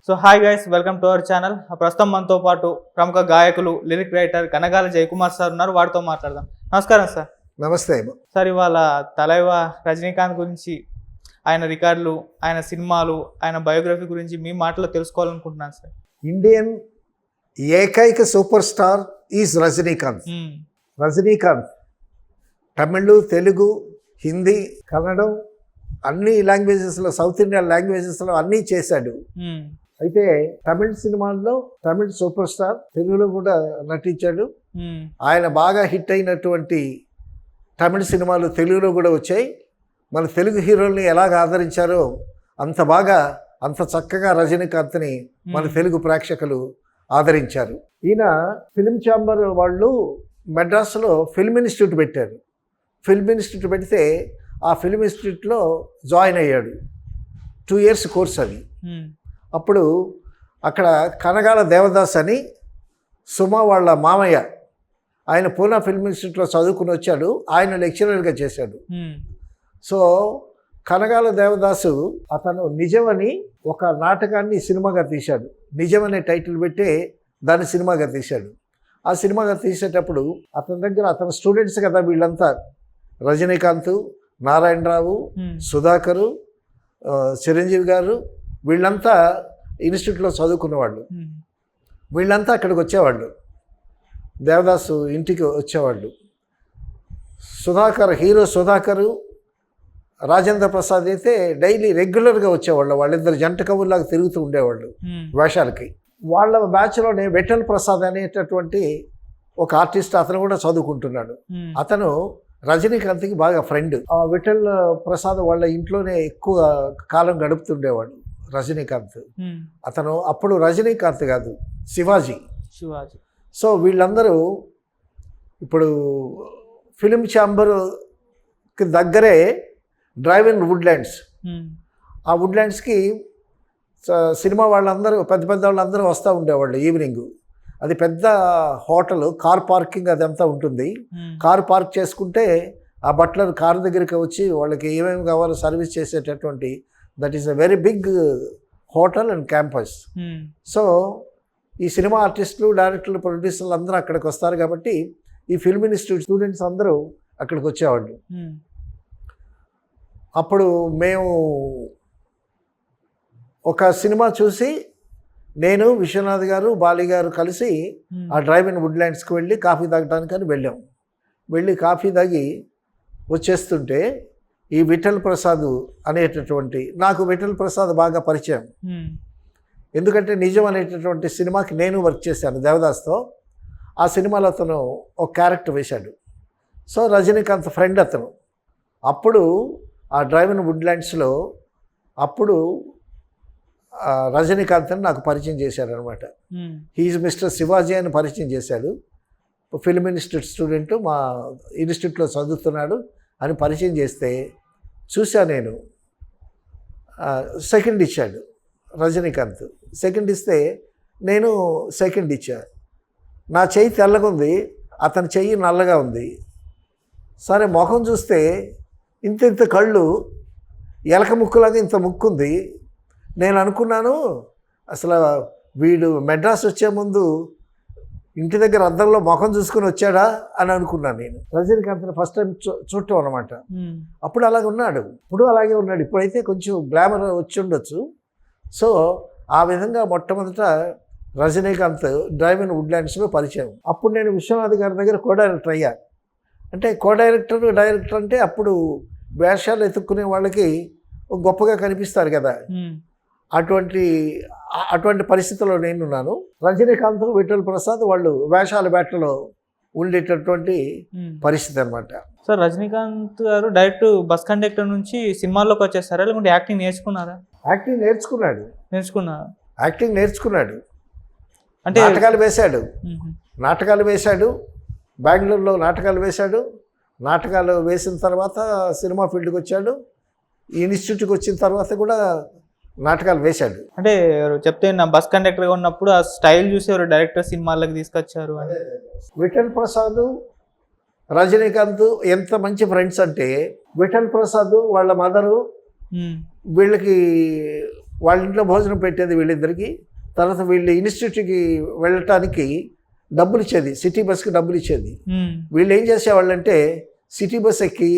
So hi guys, welcome to our channel. ప్రస్తుతం మనతో పాటు ప్రముఖ గాయకులు, lyric writer Kanagala Jayakumar sir ఉన్నారు. వారితో మాట్లాడదాం. నమస్కారం సార్. నమస్తే సార్, ఇవాళ తలైవా రజనీకాంత్ గురించి, ఆయన రికార్డులు, ఆయన సినిమాలు, ఆయన బయోగ్రఫీ గురించి మీ మాటలో తెలుసుకోవాలనుకుంటున్నాను సార్. ఇండియన్ ఏకైక super star is Rajinikanth. Rajinikanth Tamil, Telugu, Hindi, కన్నడం అన్ని లాంగ్వేజెస్లో, సౌత్ ఇండియన్ లాంగ్వేజెస్లో అన్నీ చేశాడు. అయితే తమిళ సినిమాల్లో తమిళ్ సూపర్ స్టార్, తెలుగులో కూడా నటించాడు. ఆయన బాగా హిట్ అయినటువంటి తమిళ సినిమాలు తెలుగులో కూడా వచ్చాయి. మన తెలుగు హీరోల్ని ఎలాగ ఆదరించారో అంత బాగా, అంత చక్కగా రజనీకాంత్ని మన తెలుగు ప్రేక్షకులు ఆదరించారు. ఈయన ఫిల్మ్ ఛాంబర్ వాళ్ళు మెడ్రాస్లో ఫిల్మ్ ఇన్స్టిట్యూట్ పెట్టారు. ఫిల్మ్ ఇన్స్టిట్యూట్ పెడితే ఆ ఫిల్మ్ ఇన్స్టిట్యూట్లో జాయిన్ అయ్యాడు. 2 years కోర్స్ అది. అప్పుడు అక్కడ కనగాల దేవదాస్ అని సుమా వాళ్ళ మామయ్య, ఆయన పూనా ఫిల్మ్ ఇన్స్టిట్యూట్లో చదువుకుని వచ్చాడు. ఆయన లెక్చరర్గా చేశాడు. సో కనగాల దేవదాసు అతను నిజమని ఒక నాటకాన్ని సినిమాగా తీశాడు. నిజమనే టైటిల్ పెట్టి దాన్ని సినిమాగా తీశాడు. ఆ సినిమాగా తీసేటప్పుడు అతని దగ్గర అతని స్టూడెంట్స్ కదా వీళ్ళంతా, రజనీకాంత్, నారాయణరావు, సుధాకరు, చిరంజీవి గారు, వీళ్ళంతా ఇన్స్టిట్యూట్లో చదువుకునేవాళ్ళు. వీళ్ళంతా అక్కడికి వచ్చేవాళ్ళు, దేవదాసు ఇంటికి వచ్చేవాళ్ళు. సుధాకర్, హీరో సుధాకరు, రాజేంద్ర ప్రసాద్ అయితే డైలీ రెగ్యులర్గా వచ్చేవాళ్ళు. వాళ్ళిద్దరు జంట కబుర్లాగా తిరుగుతూ ఉండేవాళ్ళు వేషాలకి. వాళ్ళ బ్యాచ్లోనే విఠల్ ప్రసాద్ అనేటటువంటి ఒక ఆర్టిస్ట్, అతను కూడా చదువుకుంటున్నాడు. అతను రజనీకాంత్కి బాగా ఫ్రెండ్. ఆ విఠల్ ప్రసాద్ వాళ్ళ ఇంట్లోనే ఎక్కువ కాలం గడుపుతుండేవాడు రజనీకాంత్. అతను అప్పుడు రజనీకాంత్ కాదు, శివాజీ. సో వీళ్ళందరూ ఇప్పుడు ఫిలిం ఛాంబర్కి దగ్గరే డ్రైవ్ ఇన్ వుడ్లాండ్స్. ఆ వుడ్లాండ్స్కి సినిమా వాళ్ళందరూ, పెద్ద పెద్ద వాళ్ళందరూ వస్తూ ఉండేవాళ్ళు ఈవినింగ్. అది పెద్ద హోటల్, కార్ పార్కింగ్ అదంతా ఉంటుంది. కారు పార్క్ చేసుకుంటే ఆ బట్లర్ కారు దగ్గరికి వచ్చి వాళ్ళకి ఏమేమి కావాలో సర్వీస్ చేసేటటువంటి, that is a very big hotel and campus. So ఈ సినిమా ఆర్టిస్టులు, డైరెక్టర్లు, ప్రొడ్యూసర్లు అందరూ అక్కడికి వస్తారు కాబట్టి ఈ ఫిల్మ్ ఇన్స్టిట్యూట్ స్టూడెంట్స్ అందరూ అక్కడికి వచ్చేవాళ్ళు. అప్పుడు మేము ఒక సినిమా చూసి, నేను, విశ్వనాథ్ గారు, బాలి గారు కలిసి ఆ డ్రైవ్ ఇన్ వుడ్లాండ్స్కి వెళ్ళి కాఫీ తాగడానికి అని వెళ్ళాం. వెళ్ళి కాఫీ తాగి వచ్చేస్తుంటే ఈ విఠల్ ప్రసాద్ అనేటటువంటి, నాకు విఠల్ ప్రసాద్ బాగా పరిచయం. ఎందుకంటే నిజం అనేటటువంటి సినిమాకి నేను వర్క్ చేశాను దేవదాస్తో. ఆ సినిమాలో అతను ఒక క్యారెక్టర్ వేశాడు. సో రజనీకాంత్ ఫ్రెండ్ అతను. అప్పుడు ఆ డ్రైవ్ ఇన్ వుడ్లాండ్స్లో అప్పుడు రజనీకాంత్ని నాకు పరిచయం చేశారనమాట. హీఈస్ మిస్టర్ శివాజీ అని పరిచయం చేశాడు. ఫిల్మ్ ఇన్స్టిట్యూట్ స్టూడెంట్, మా ఇన్స్టిట్యూట్లో చదువుతున్నాడు అని పరిచయం చేస్తే చూసా నేను. సెకండ్ ఇచ్చాడు రజనీకాంత్. సెకండ్ ఇస్తే నేను సెకండ్ ఇచ్చా. నా చెయ్యి తెల్లగా ఉంది, అతని చెయ్యి నల్లగా ఉంది. సరే ముఖం చూస్తే ఇంత ఇంత కళ్ళు, ఎలక ముక్కులాగా ఇంత ముక్కు ఉంది. నేను అనుకున్నాను, అసలు వీడు మెడ్రాస్ వచ్చే ముందు ఇంటి దగ్గర అద్దంలో ముఖం చూసుకుని వచ్చాడా అని అనుకున్నాను నేను. రజనీకాంత్ని ఫస్ట్ టైం చూడటం అనమాట. అప్పుడు అలాగే ఉన్నాడు, ఇప్పుడు అలాగే ఉన్నాడు. ఇప్పుడైతే కొంచెం గ్లామర్ వచ్చి ఉండొచ్చు. సో ఆ విధంగా మొట్టమొదట రజనీకాంత్ డ్రైవ్ ఇన్ వుడ్లాండ్స్లో పరిచయం. అప్పుడు నేను విశ్వనాథ్ గారి దగ్గర కో డైరెక్టర్ అయ్యా. అంటే కో డైరెక్టర్ అంటే అప్పుడు వేషాలు ఎత్తుక్కునే వాళ్ళకి గొప్పగా కనిపిస్తారు కదా. అటువంటి పరిస్థితుల్లో నేనున్నాను. రజనీకాంత్, విఠల్ ప్రసాద్ వాళ్ళు వేషాల వేటలో ఉండేటటువంటి పరిస్థితి అనమాట. సార్, రజనీకాంత్ గారు డైరెక్ట్ బస్ కండక్టర్ నుంచి సినిమాల్లోకి వచ్చేస్తారా, లేకుంటే యాక్టింగ్ నేర్చుకున్నారా? యాక్టింగ్ నేర్చుకున్నాడు. అంటే నాటకాలు వేశాడు. బెంగళూరులో నాటకాలు వేశాడు. నాటకాలు వేసిన తర్వాత సినిమా ఫీల్డ్కి వచ్చాడు. ఈ ఇన్స్టిట్యూట్కి వచ్చిన తర్వాత కూడా నాటకాలు వేశాడు. అంటే చెప్తే నా బస్ కండక్టర్గా ఉన్నప్పుడు ఆ స్టైల్ చూసి ఎవరు డైరెక్టర్ సినిమాలకు తీసుకొచ్చారు అని. విఠల్ ప్రసాద్, రజనీకాంత్ ఎంత మంచి ఫ్రెండ్స్ అంటే, విఠల్ ప్రసాద్ వాళ్ళ మదరు వీళ్ళకి వాళ్ళ ఇంట్లో భోజనం పెట్టేది వీళ్ళిద్దరికి. తర్వాత వీళ్ళు ఇన్స్టిట్యూట్కి వెళ్ళటానికి డబ్బులు ఇచ్చేది, సిటీ బస్కి డబ్బులు ఇచ్చేది. వీళ్ళు ఏం చేసేవాళ్ళంటే సిటీ బస్ ఎక్కి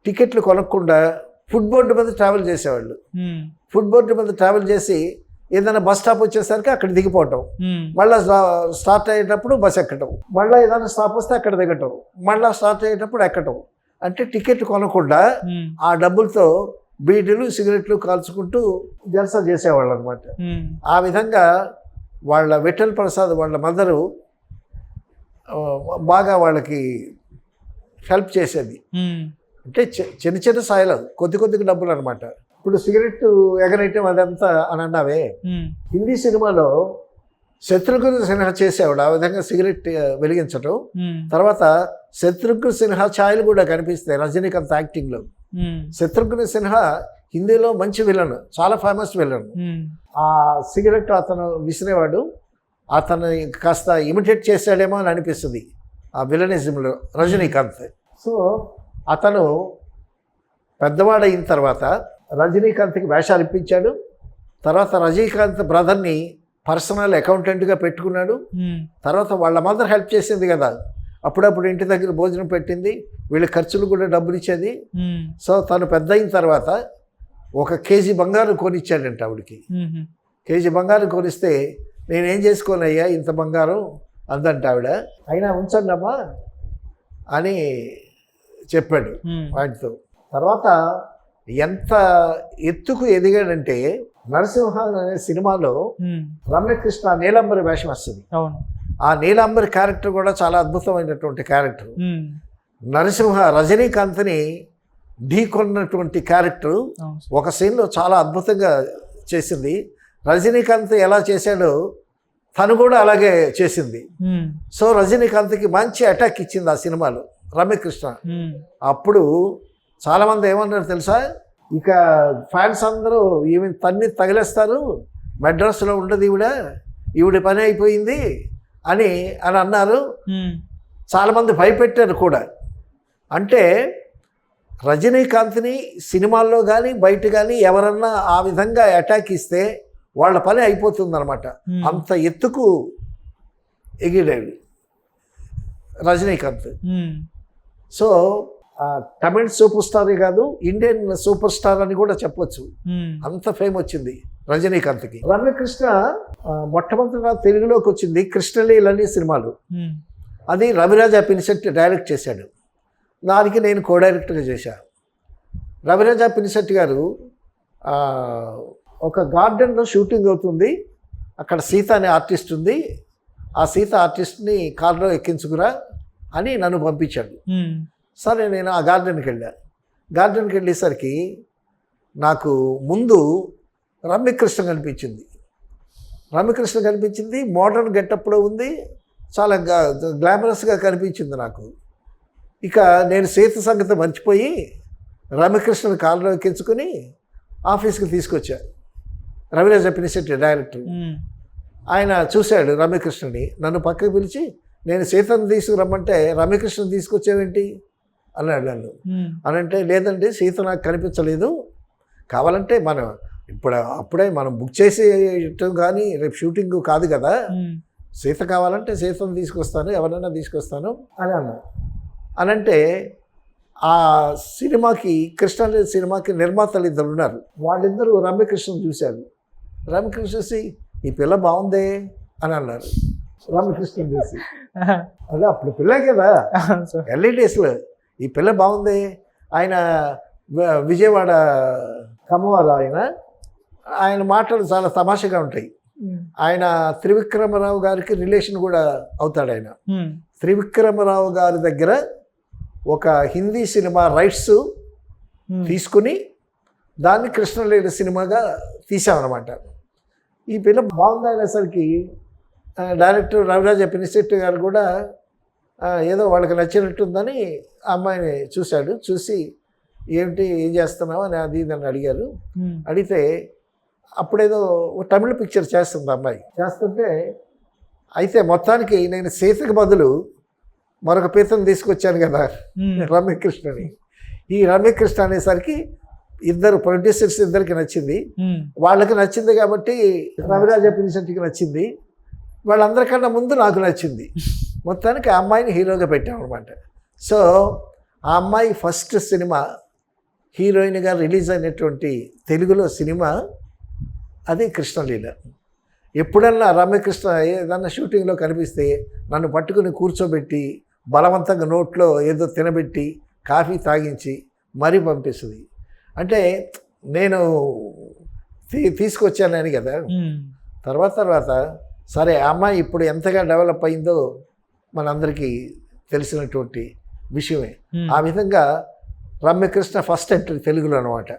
టికెట్లు కొనకుండా ఫుడ్ బోర్డు మీద ట్రావెల్ చేసేవాళ్ళు. ఫుడ్ బోర్డు మీద ట్రావెల్ చేసి ఏదైనా బస్ స్టాప్ వచ్చేసరికి అక్కడ దిగిపోవటం, మళ్ళీ స్టార్ట్ అయ్యేటప్పుడు బస్ ఎక్కటం, మళ్ళీ ఏదైనా స్టాప్ వస్తే అక్కడ దిగటం, మళ్ళీ స్టార్ట్ అయ్యేటప్పుడు ఎక్కటం. అంటే టికెట్ కొనకుండా ఆ డబ్బులతో బీడీలు సిగరెట్లు కాల్చుకుంటూ జల్సా చేసేవాళ్ళు అనమాట. ఆ విధంగా వాళ్ళ విఠల్ ప్రసాద్ వాళ్ళ మదరు బాగా వాళ్ళకి హెల్ప్ చేసేది. అంటే చిన్న చిన్న స్థాయిలో కొద్ది డబ్బులు అనమాట. ఇప్పుడు సిగరెట్ ఎగరేయటం అదంతా అని అన్నావే, హిందీ సినిమాలో శత్రుఘ్న సిన్హా చేసేవాడు ఆ విధంగా సిగరెట్ వెలిగించటం. తర్వాత శత్రుఘ్న సిన్హా ఛాయలు కూడా కనిపిస్తాయి రజనీకాంత్ యాక్టింగ్లో. శత్రుఘ్న సిన్హా హిందీలో మంచి విలన్, చాలా ఫేమస్ విలన్. ఆ సిగరెట్ అతను విసిరేవాడు, అతను కాస్త ఇమిటేట్ చేశాడేమో అని అనిపిస్తుంది ఆ విలనిజంలో రజనీకాంత్. సో అతను పెద్దవాడైన తర్వాత రజనీకాంత్కి వేషాలు ఇప్పించాడు. తర్వాత రజనీకాంత్ బ్రదర్ని పర్సనల్ అకౌంటెంట్గా పెట్టుకున్నాడు. తర్వాత వాళ్ళ మదర్ హెల్ప్ చేసింది కదా, అప్పుడప్పుడు ఇంటి దగ్గర భోజనం పెట్టింది, వీళ్ళ ఖర్చులు కూడా డబ్బులు ఇచ్చేది. సో తను పెద్ద అయిన తర్వాత 1 కేజీ బంగారం కొనిచ్చాడంట ఆవిడకి. కేజీ బంగారం కొనిస్తే నేనేం చేసుకోనయ్యా ఇంత బంగారం అందంట ఆవిడ. అయినా ఉంచండి అమ్మా అని చెప్పాడు వాటితో. తర్వాత ఎంత ఎత్తుకు ఎదిగాడంటే నరసింహ అనే సినిమాలో రమ్యకృష్ణ నీలాంబరి వేషం వస్తుంది. ఆ నీలాంబరి క్యారెక్టర్ కూడా చాలా అద్భుతమైనటువంటి క్యారెక్టర్. నరసింహ రజనీకాంత్ని ఢీకొన్నటువంటి క్యారెక్టర్ ఒక సీన్లో చాలా అద్భుతంగా చేసింది. రజనీకాంత్ ఎలా చేశాడో తను కూడా అలాగే చేసింది. సో రజనీకాంత్కి మంచి అటాక్ ఇచ్చింది ఆ సినిమాలో రమ్యకృష్ణ. అప్పుడు చాలామంది ఏమన్నారు తెలుసా, ఇక ఫ్యాన్స్ అందరూ ఈమె తన్ని తగిలేస్తారు, మెడ్రాస్లో ఉండదు ఈవిడ పని అయిపోయింది అని అన్నారు. చాలామంది భయపెట్టారు కూడా. అంటే రజనీకాంత్ని సినిమాల్లో కానీ బయట కానీ ఎవరన్నా ఆ విధంగా అటాక్ ఇస్తే వాళ్ళ పని అయిపోతుందన్నమాట. అంత ఎత్తుకు ఎగిరాడు రజనీకాంత్. సో తమిళ్ సూపర్ స్టారే కాదు, ఇండియన్ సూపర్ స్టార్ అని కూడా చెప్పొచ్చు. అంత ఫేమ్ వచ్చింది రజనీకాంత్కి. రమ్యకృష్ణ మొట్టమొదటిగా తెలుగులోకి వచ్చింది కృష్ణలీల అనే సినిమాలు. అది రవిరాజ పినిశెట్టి డైరెక్ట్ చేశాడు, దానికి నేను కో డైరెక్టర్గా చేశాను. రవిరాజ పినిశెట్టి గారు ఒక గార్డెన్లో షూటింగ్ అవుతుంది, అక్కడ సీత అనే ఆర్టిస్ట్ ఉంది, ఆ సీత ఆర్టిస్ట్ని కార్లో ఎక్కించుకురా అని నన్ను పంపించాడు. సరే నేను ఆ గార్డెన్కి వెళ్ళాను. గార్డెన్కి వెళ్ళేసరికి నాకు ముందు రమ్యకృష్ణ కనిపించింది. మోడర్న్ గెటప్లో ఉంది, చాలా గ్లామరస్గా కనిపించింది నాకు. ఇక నేను సీత సంగతి మర్చిపోయి రమ్యకృష్ణని కారులో ఎక్కించుకొని ఆఫీస్కి తీసుకొచ్చా. రవిరాజ పినిశెట్టి డైరెక్టర్ ఆయన చూశాడు రమ్యకృష్ణని, నన్ను పక్కకు పిలిచి నేను సీతను తీసుకురమ్మంటే రమ్యకృష్ణని తీసుకొచ్చావేంటి అన్నాడు నన్ను. అనంటే లేదండి సీత నాకు కనిపించలేదు, కావాలంటే మనం అప్పుడే మనం బుక్ చేసేయటం కానీ రేపు షూటింగ్ కాదు కదా, సీత కావాలంటే సీతను తీసుకొస్తాను, ఎవరైనా తీసుకొస్తాను అని అన్నా. అనంటే ఆ సినిమాకి కృష్ణలీల సినిమాకి నిర్మాతలు 2 ఉన్నారు. వాళ్ళిద్దరూ రమ్యకృష్ణను చూశారు. రమ్యకృష్ణ చూసి ఈ పిల్ల బాగుందే అని అన్నారు. రమ్యకృష్ణ చూసి అదే అప్పుడు పిల్ల కదా ఎర్లీ డేస్లో, ఈ పిల్ల బాగుంది. ఆయన విజయవాడ కమ్మవారు, ఆయన మాటలు చాలా తమాషగా ఉంటాయి. ఆయన త్రివిక్రమరావు గారికి రిలేషన్ కూడా అవుతాడు. ఆయన త్రివిక్రమరావు గారి దగ్గర ఒక హిందీ సినిమా రైట్స్ తీసుకుని దాన్ని కృష్ణలీల సినిమాగా తీసామన్నమాట. ఈ పిల్ల బాగుంది అనేసరికి డైరెక్టర్ రవిరాజ పినిశెట్టి గారు కూడా ఏదో వాళ్ళకి నచ్చినట్టుందని ఆ అమ్మాయిని చూశాడు. చూసి ఏం చేస్తున్నావు అని అది ఇదని అడిగారు. అడిగితే అప్పుడేదో తమిళ పిక్చర్ చేస్తుంది అమ్మాయి. చేస్తుంటే అయితే మొత్తానికి నేను సీతకు బదులు మరొక పీతను తీసుకొచ్చాను కదా రమ్యకృష్ణని. ఈ రమ్యకృష్ణ అనేసరికి ఇద్దరు ప్రొడ్యూసర్స్ ఇద్దరికి నచ్చింది. ఉమ్, వాళ్ళకి నచ్చింది కాబట్టి రవిరాజ పినిశెట్టికి నచ్చింది. వాళ్ళందరికన్నా ముందు నాకు నచ్చింది. మొత్తానికి ఆ అమ్మాయిని హీరోగా పెట్టామన్నమాట. సో ఆ అమ్మాయి ఫస్ట్ సినిమా హీరోయిన్గా రిలీజ్ అయినటువంటి తెలుగులో సినిమా అది కృష్ణలీల. ఎప్పుడన్నా రమ్యకృష్ణ ఏదన్నా షూటింగ్లో కనిపిస్తే నన్ను పట్టుకుని కూర్చోబెట్టి బలవంతంగా నోట్లో ఏదో తినబెట్టి కాఫీ తాగించి మరీ పంపిస్తుంది. అంటే నేను తీసుకొచ్చానని కదా. ఉమ్, తర్వాత సరే ఆ అమ్మాయి ఇప్పుడు ఎంతగా డెవలప్ అయిందో మనందరికీ తెలిసినటువంటి విషయమే. ఉమ్. ఆ విధంగా రమ్యకృష్ణ ఫస్ట్ ఎంట్రీ తెలుగులో అనమాట.